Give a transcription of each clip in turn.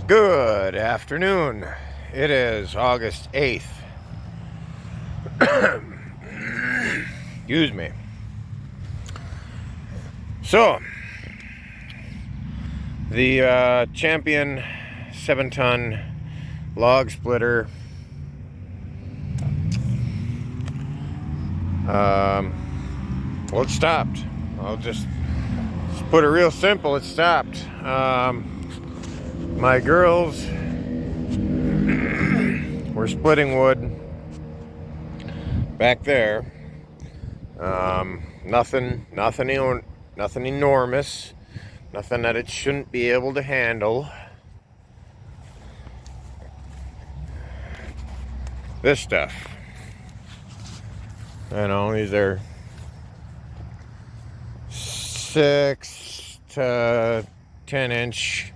Good afternoon. It is August 8th. Excuse me. So, the Champion 7-ton log splitter well, it stopped. I'll just put it real simple. It stopped. My girls were splitting wood back there. Nothing enormous, nothing that it shouldn't be able to handle. This stuff, these are 6 to 10-inch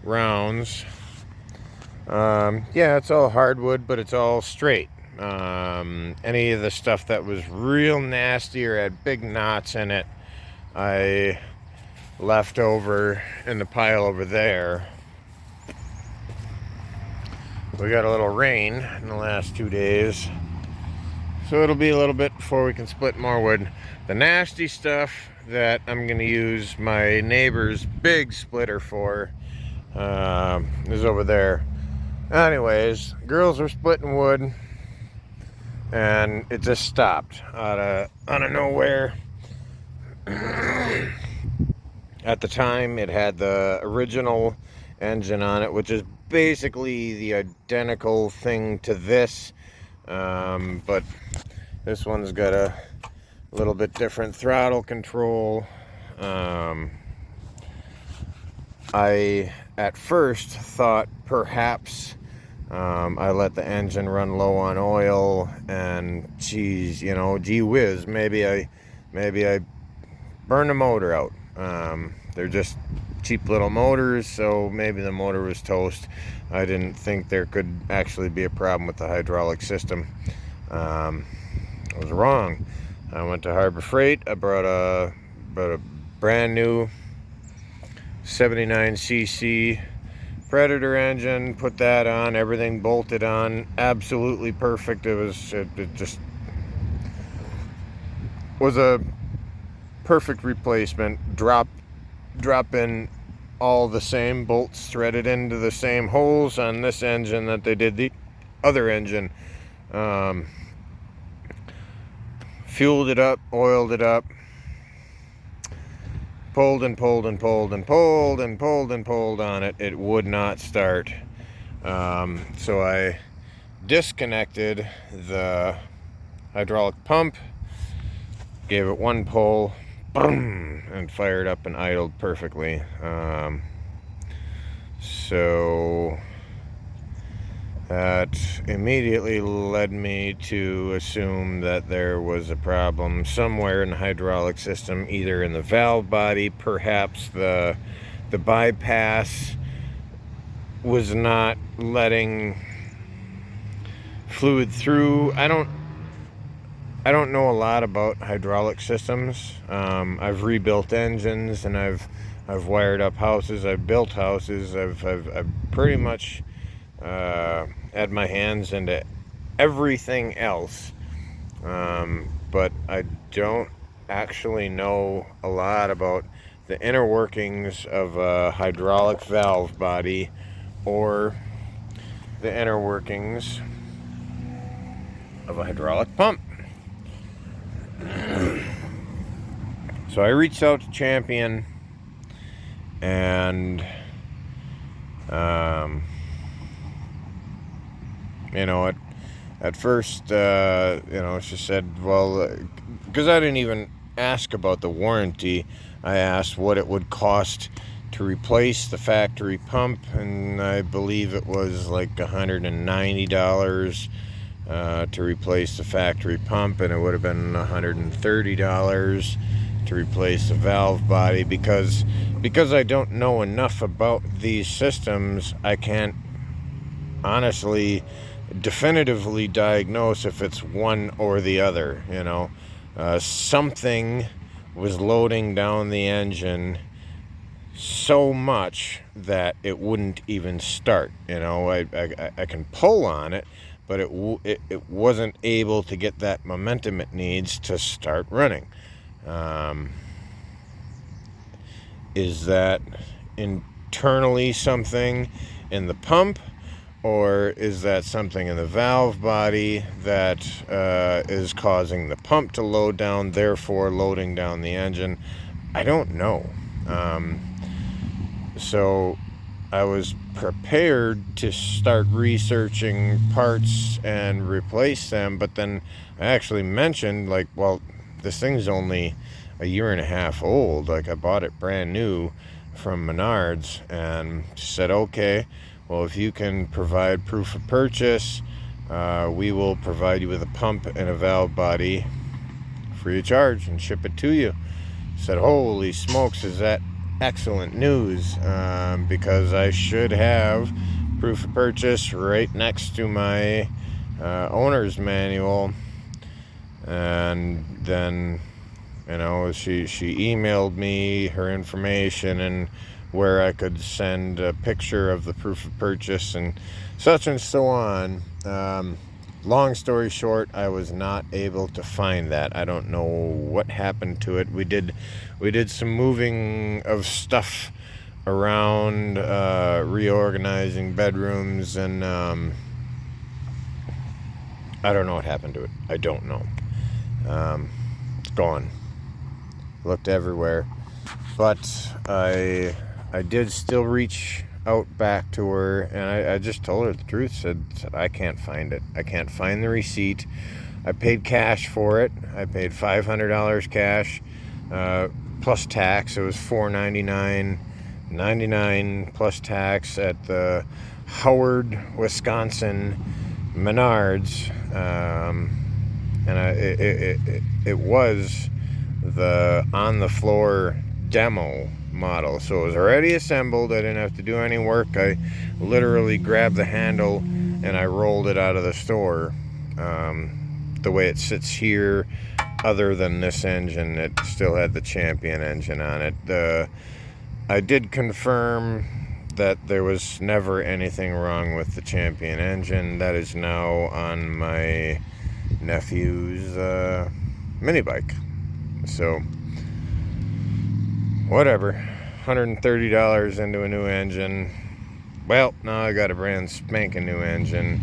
rounds. Yeah, it's all hardwood, but it's all straight. Any of the stuff that was real nasty or had big knots in it, I left over in the pile over there. We got a little rain in the last 2 days, so it'll be a little bit before we can split more wood. The nasty stuff that I'm going to use my neighbor's big splitter for is over there. Anyways, girls are splitting wood, and it just stopped out of nowhere. At the time, it had the original engine on it, which is basically the identical thing to this, but this one's got a little bit different throttle control. I at first thought perhaps I let the engine run low on oil, and gee whiz, maybe I burned the motor out. They're just cheap little motors, so maybe the motor was toast. I didn't think there could actually be a problem with the hydraulic system. I was wrong. I went to Harbor Freight. I brought a brand new 79cc Predator engine, put that on, everything bolted on, absolutely perfect. It just was a perfect replacement. Drop in all the same bolts threaded into the same holes on this engine that they did the other engine. Fueled it up, oiled it up, pulled on it. It would not start. So I disconnected the hydraulic pump, gave it one pull, boom, and fired up and idled perfectly. So that immediately led me to assume that there was a problem somewhere in the hydraulic system, either in the valve body, perhaps the bypass was not letting fluid through. I don't know a lot about hydraulic systems. I've rebuilt engines, and I've wired up houses. I've built houses. I've pretty much had my hands into everything else, but I don't actually know a lot about the inner workings of a hydraulic valve body or the inner workings of a hydraulic pump. So I reached out to Champion, and at first, she said, well, because I didn't even ask about the warranty. I asked what it would cost to replace the factory pump, and I believe it was like $190 to replace the factory pump, and it would have been $130 to replace the valve body. Because I don't know enough about these systems, I can't honestly definitively diagnose if it's one or the other. Something was loading down the engine so much that it wouldn't even start. You know, I can pull on it, but it wasn't able to get that momentum it needs to start running. Is that internally something in the pump, or is that something in the valve body that is causing the pump to load down, therefore loading down the engine? I don't know. So I was prepared to start researching parts and replace them, but then I actually mentioned, like, well, this thing's only a year and a half old. Like, I bought it brand new from Menards, and she said, okay, well, if you can provide proof of purchase, we will provide you with a pump and a valve body free of charge and ship it to you. I said, holy smokes, is that excellent news, because I should have proof of purchase right next to my owner's manual. And then, you know, she emailed me her information and where I could send a picture of the proof of purchase and such and so on. Long story short, I was not able to find that. I don't know what happened to it. We did some moving of stuff around, reorganizing bedrooms, and I don't know what happened to it. I don't know. It's gone. Looked everywhere, but I did still reach out back to her, and I just told her the truth. Said I can't find it. I can't find the receipt. I paid cash for it. I paid $500 cash plus tax. It was $499.99 plus tax at the Howard, Wisconsin Menards, and it was the on the floor demo model, so it was already assembled. I didn't have to do any work. I literally grabbed the handle and I rolled it out of the store. The way it sits here, other than this engine, it still had the Champion engine on it. I did confirm that there was never anything wrong with the Champion engine. That is now on my nephew's mini bike. So whatever, $130 into a new engine. Well, now I got a brand spanking new engine.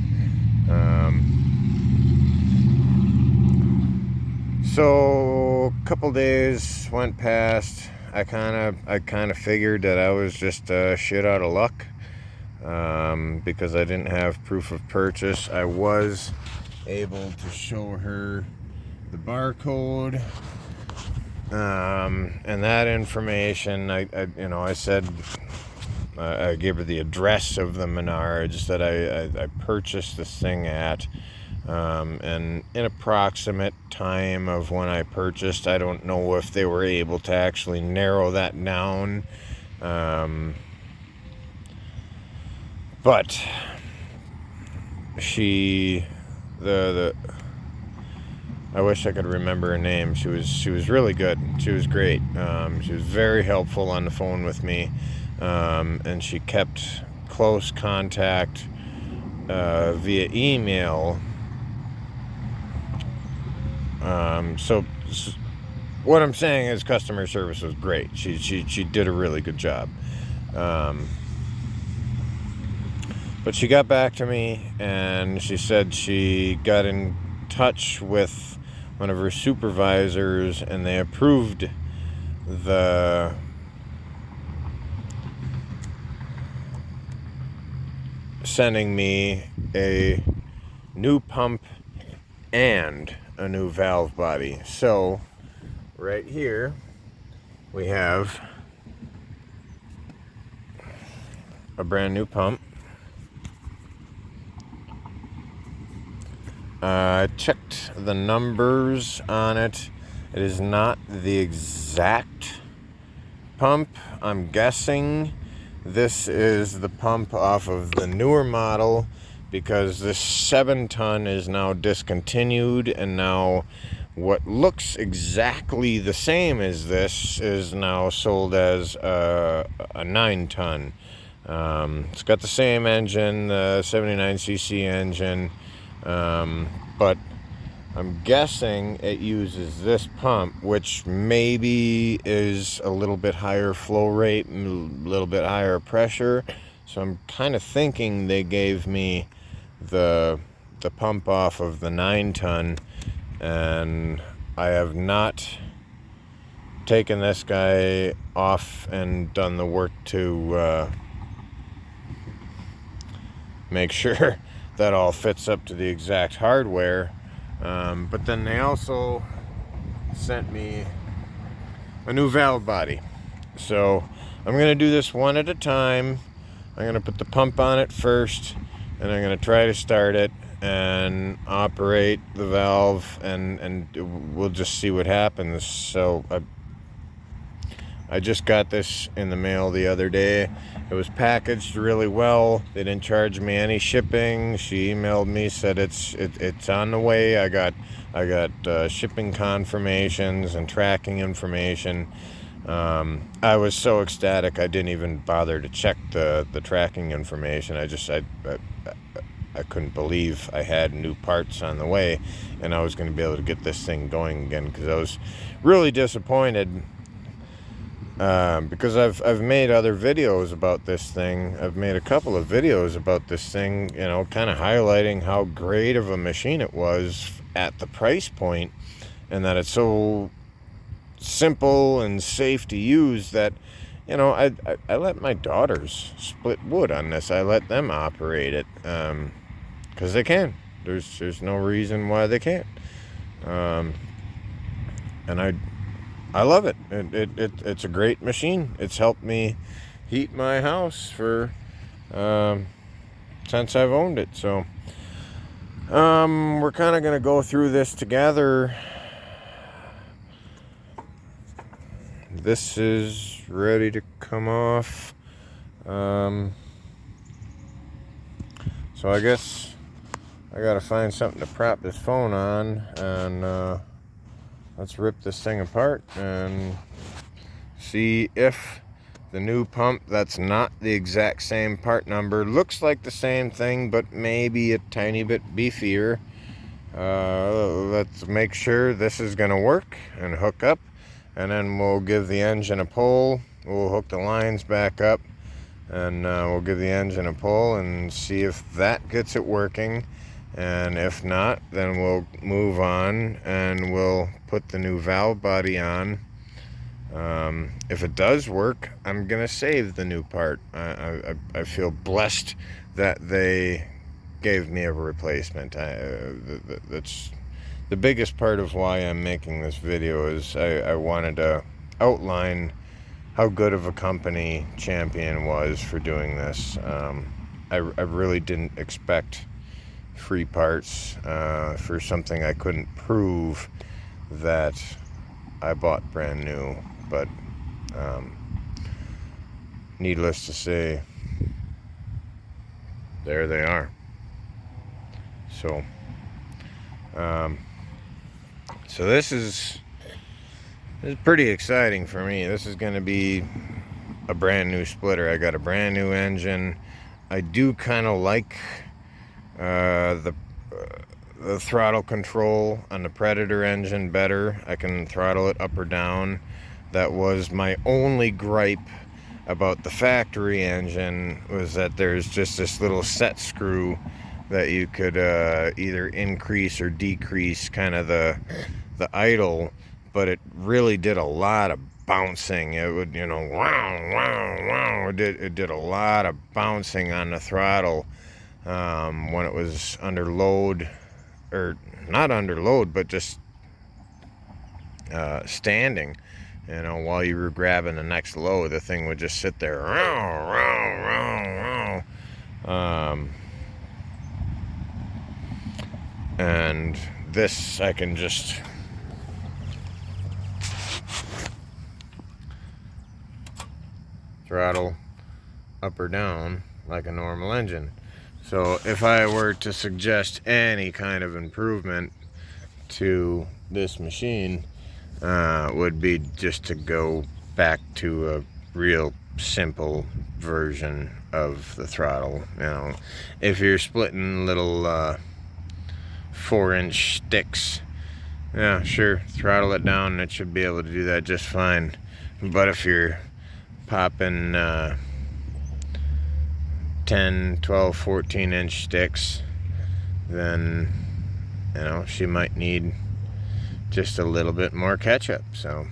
So a couple days went past. I kind of figured that I was just shit out of luck, because I didn't have proof of purchase. I was able to show her the barcode, and that information. I said, I gave her the address of the Menards that I purchased this thing at, and in approximate time of when I purchased. I don't know if they were able to actually narrow that down, but I wish I could remember her name. She was really good. She was great. She was very helpful on the phone with me, and she kept close contact via email. So what I'm saying is customer service was great. She did a really good job. But she got back to me and she said she got in touch with one of her supervisors and they approved the sending me a new pump and a new valve body. So right here we have a brand new pump. I checked the numbers on it. It is not the exact pump. I'm guessing this is the pump off of the newer model, because this 7-ton is now discontinued, and now what looks exactly the same as this is now sold as a 9-ton. It's got the same engine, the 79cc engine, but I'm guessing it uses this pump, which maybe is a little bit higher flow rate, a little bit higher pressure. So I'm kind of thinking they gave me the pump off of the 9-ton, and I have not taken this guy off and done the work to make sure that all fits up to the exact hardware. But then they also sent me a new valve body. So I'm going to do this one at a time. I'm going to put the pump on it first, and I'm going to try to start it and operate the valve, and we'll just see what happens. So I just got this in the mail the other day. It was packaged really well. They didn't charge me any shipping. She emailed me, said it's on the way. I got shipping confirmations and tracking information. I was so ecstatic I didn't even bother to check the tracking information. I couldn't believe I had new parts on the way, and I was going to be able to get this thing going again, because I was really disappointed. Because I've made other videos about this thing. I've made a couple of videos about this thing, you know, kind of highlighting how great of a machine it was at the price point, and that it's so simple and safe to use that, you know, I let my daughters split wood on this. I let them operate it, because they can. There's no reason why they can't. And I love it. It's a great machine. It's helped me heat my house for since I've owned it. So we're kind of going to go through this together. This is ready to come off. So I guess I got to find something to prop this phone on, and let's rip this thing apart and see if the new pump, that's not the exact same part number, looks like the same thing but maybe a tiny bit beefier. Let's make sure this is going to work and hook up, and then we'll give the engine a pull. We'll hook the lines back up, and we'll give the engine a pull and see if that gets it working. And if not, then we'll move on and we'll put the new valve body on. If it does work, I'm gonna save the new part. I feel blessed that they gave me a replacement. That's the biggest part of why I'm making this video, is I wanted to outline how good of a company Champion was for doing this. I really didn't expect free parts for something I couldn't prove that I bought brand new, but needless to say, there they are. So so this is pretty exciting for me. This is going to be a brand new splitter. I got a brand new engine. I do kind of like the throttle control on the Predator engine better. I can throttle it up or down. That was my only gripe about the factory engine, was that there's just this little set screw that you could either increase or decrease kind of the idle, but it really did a lot of bouncing. It would, you know, wow, wow, wow. It did a lot of bouncing on the throttle when it was under load, or not under load, but just standing. You know, while you were grabbing the next load, the thing would just sit there. And this, I can just throttle up or down like a normal engine. So if I were to suggest any kind of improvement to this machine would be just to go back to a real simple version of the throttle. You know, if you're splitting little 4-inch sticks, yeah, sure, throttle it down and it should be able to do that just fine. But if you're popping 10, 12, 14-inch sticks, then, you know, she might need just a little bit more catch-up. So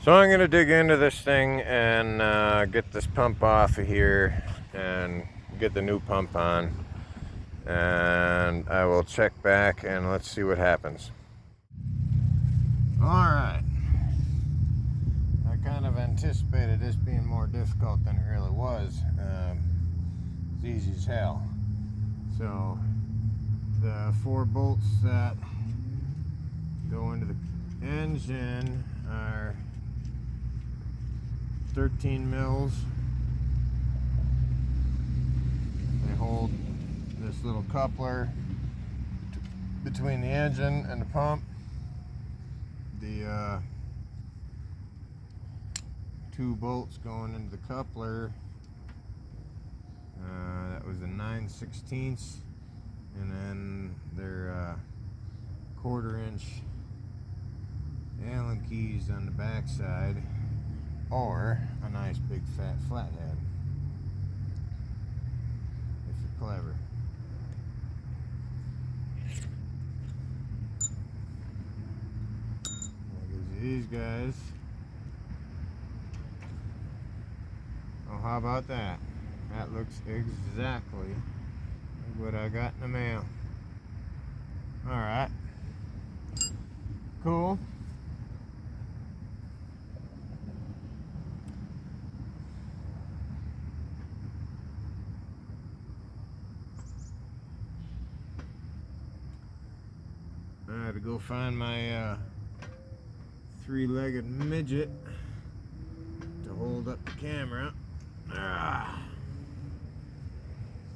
I'm going to dig into this thing and get this pump off of here and get the new pump on, and I will check back and let's see what happens. Alright, I kind of anticipated this being more difficult than it really was. It's easy as hell. So the 4 bolts that go into the engine are 13 mils. They hold this little coupler between the engine and the pump. The 2 bolts going into the coupler, that was a 9/16, and then their 1/4-inch Allen keys on the back side, or a nice big fat flathead if you're clever. That gives you these guys. Oh, how about that? That looks exactly like what I got in the mail. Alright. Cool. I had to go find my 3-legged midget to hold up the camera.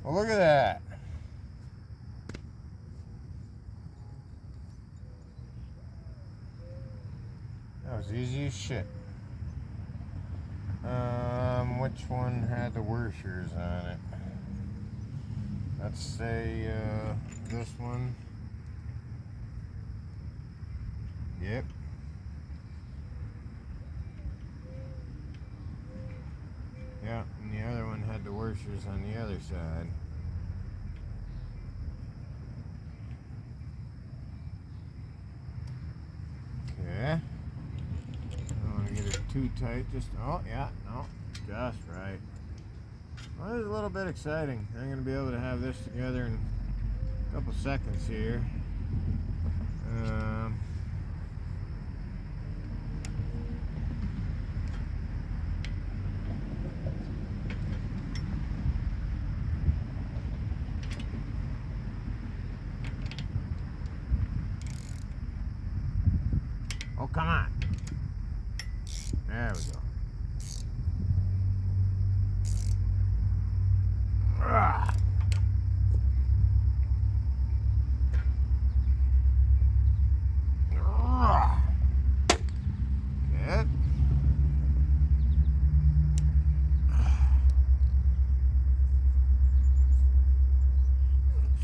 Well, look at that. That was easy as shit. Which one had the washers on it? Let's say this one. Yep. Yeah, and the other one had the washers on the other side. Okay. I don't want to get it too tight. Just, oh yeah, no, just right. Well, it's a little bit exciting. I'm going to be able to have this together in a couple seconds here. Oh, come on. There we go. Ah. Ah. Good.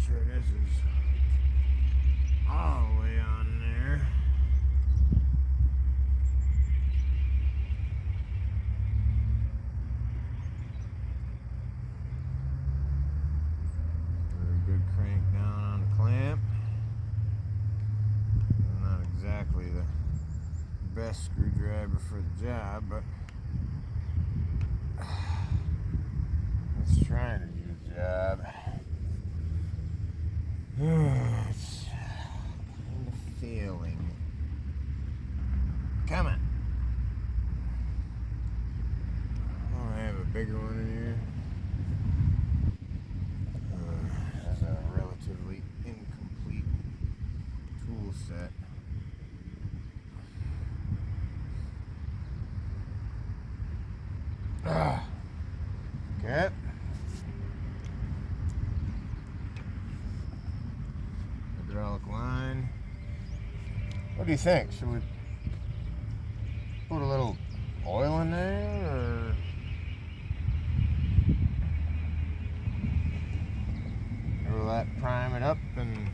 Sure, this is all the way on there. Good crank down on the clamp. Not exactly the best screwdriver for the job, but it's trying to do the job. It's kind of failing. Come on. Oh, I have a bigger one in here. That's a relatively incomplete tool set. Okay. do you think? Should we put a little oil in there, or will that prime it up and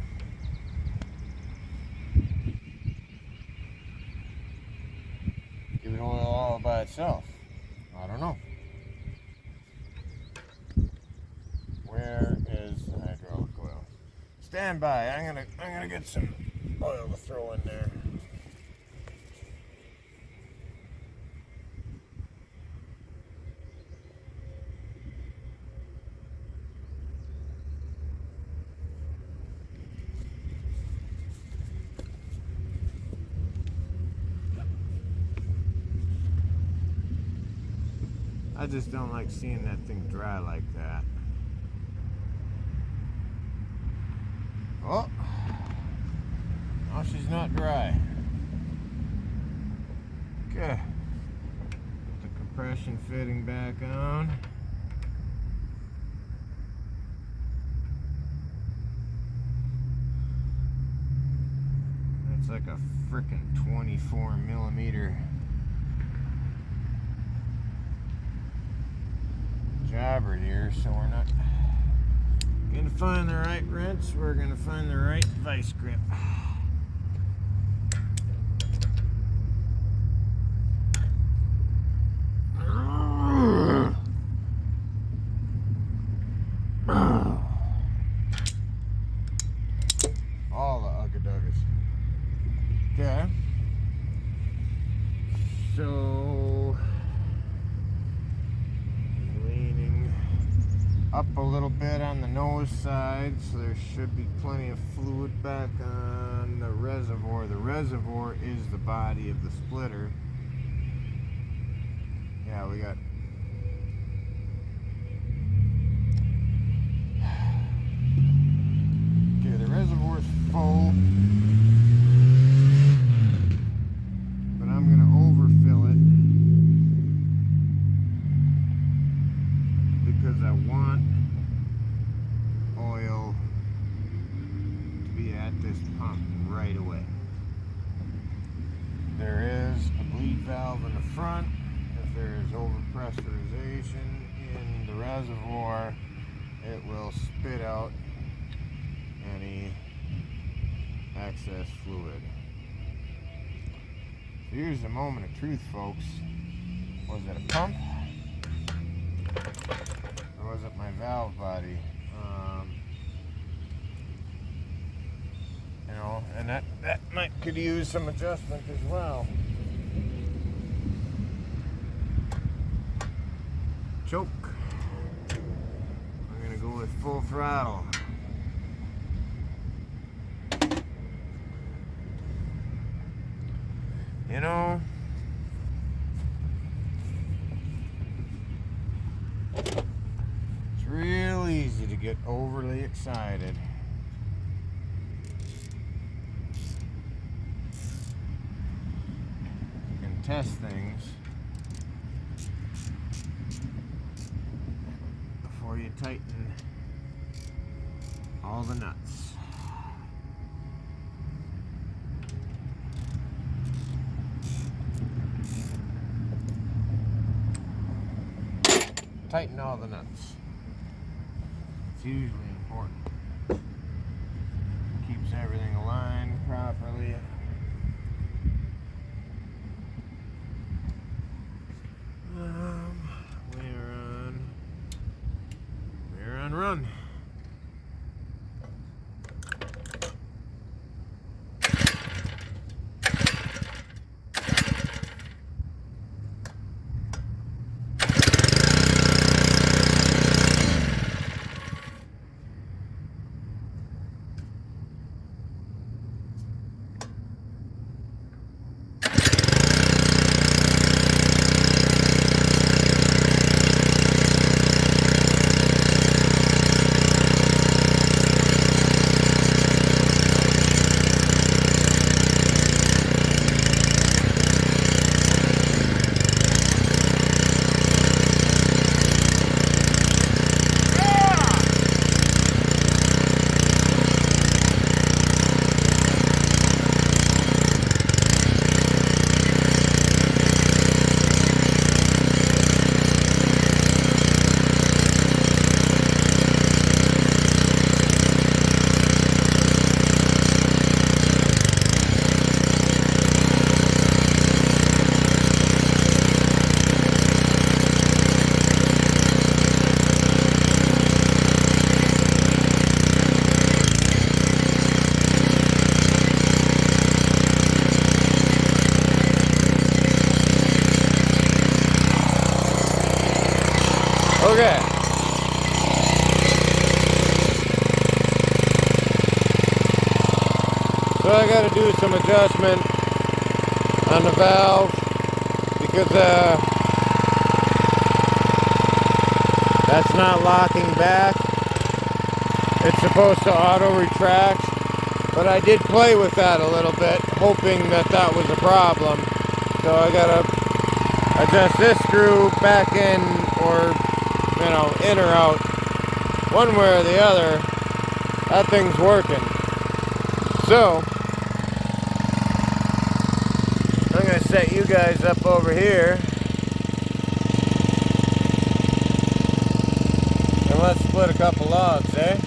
give it oil all by itself? I don't know. Where is the hydraulic oil? Stand by. I'm gonna get some oil to throw in there. I just don't like seeing that thing dry like that. Oh, no, she's not dry. Okay, put the compression fitting back on. It's like a frickin' 24 millimeter jobber here, so we're not gonna find the right wrench, we're gonna find the right vice grip. All the ugga-duggas. Okay. So up a little bit on the nose side, so there should be plenty of fluid back on the reservoir. The reservoir is the body of the splitter. Yeah, we got okay, the reservoir's full, but I'm gonna overfill it because I want oil to be at this pump right away. There is a bleed valve in the front. If there is overpressurization in the reservoir, it will spit out any excess fluid. So here's the moment of truth, folks. Was it a pump? Or was it my valve body? You know, and that could use some adjustment as well. Choke. We're gonna go with full throttle. You know, it's real easy to get overly excited. You can test things before you tighten all the nuts. Tighten all the nuts. It's usually important. Keeps everything aligned properly. We're on run. I got to do some adjustment on the valve because that's not locking back. It's supposed to auto retract, but I did play with that a little bit, hoping that that was a problem. So I gotta adjust this screw back in, or you know, in or out, one way or the other. That thing's working. So I'm gonna set you guys up over here, and let's split a couple logs, eh?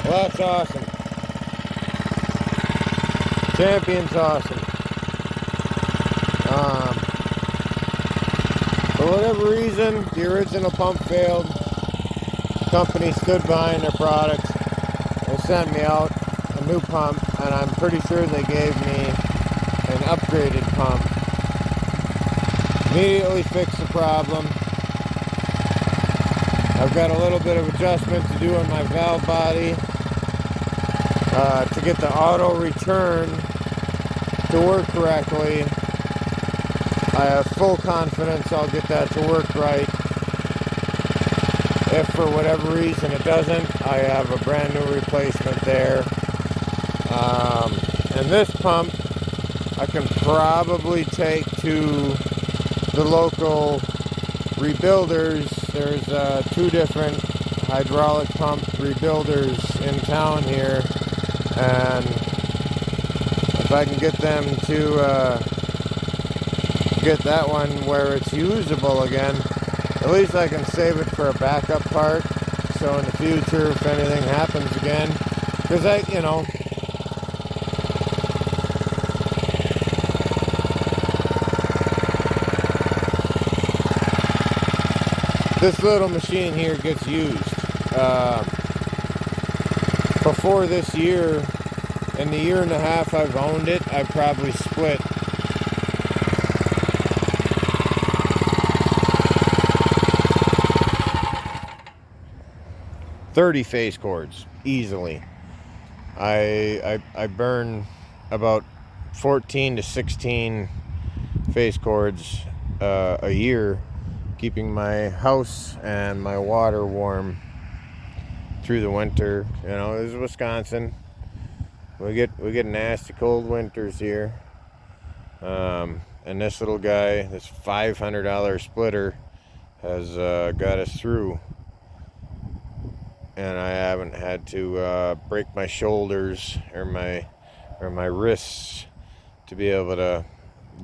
Well, that's awesome. Champion's awesome. For whatever reason, the original pump failed. The company stood behind their product. They sent me out a new pump, and I'm pretty sure they gave me an upgraded pump. Immediately fixed the problem. I've got a little bit of adjustment to do on my valve body to get the auto return to work correctly. I have full confidence I'll get that to work right. If for whatever reason it doesn't, I have a brand new replacement there. And this pump I can probably take to the local rebuilders. There's 2 different hydraulic pump rebuilders in town here, and if I can get them to get that one where it's usable again, at least I can save it for a backup part, so in the future if anything happens again, because this little machine here gets used. Before this year, in the year and a half I've owned it, I probably split 30 phase cords easily. I burn about 14 to 16 face cords a year, keeping my house and my water warm through the winter. You know, this is Wisconsin. We get nasty cold winters here. And this little guy, this $500 splitter, has got us through. And I haven't had to break my shoulders or my wrists to be able to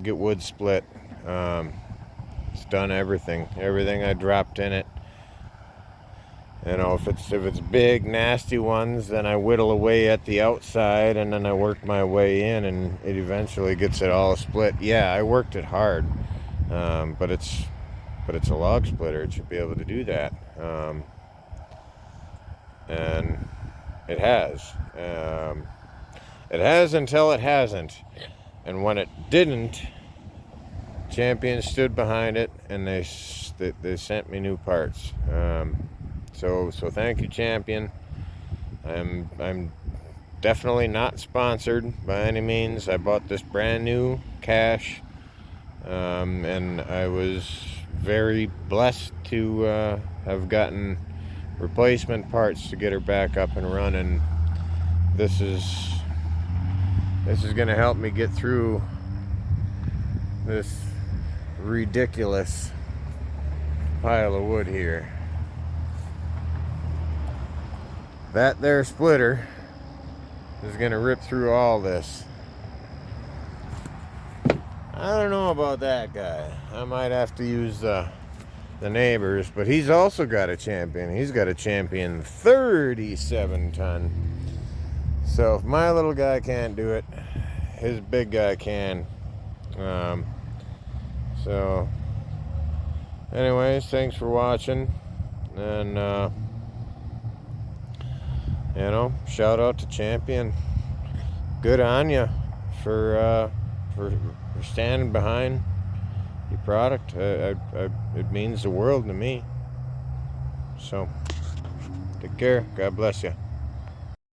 get wood split. It's done everything I dropped in it. You know, if it's big nasty ones, then I whittle away at the outside, and then I work my way in, and it eventually gets it all split. Yeah, I worked it hard, but it's a log splitter. It should be able to do that, and it has. It has until it hasn't, and when it didn't, Champion stood behind it, and they sent me new parts. So thank you, Champion. I'm definitely not sponsored by any means. I bought this brand new cash, and I was very blessed to have gotten replacement parts to get her back up and running. This is going to help me get through this ridiculous pile of wood here. That there splitter is going to rip through all this. I don't know about that guy. I might have to use the neighbors, but he's also got a Champion. He's got a Champion 37 ton. So if my little guy can't do it, his big guy can. So anyways, thanks for watching, and you know, shout out to Champion. Good on you for standing behind your product. It means the world to me. So take care. God bless you.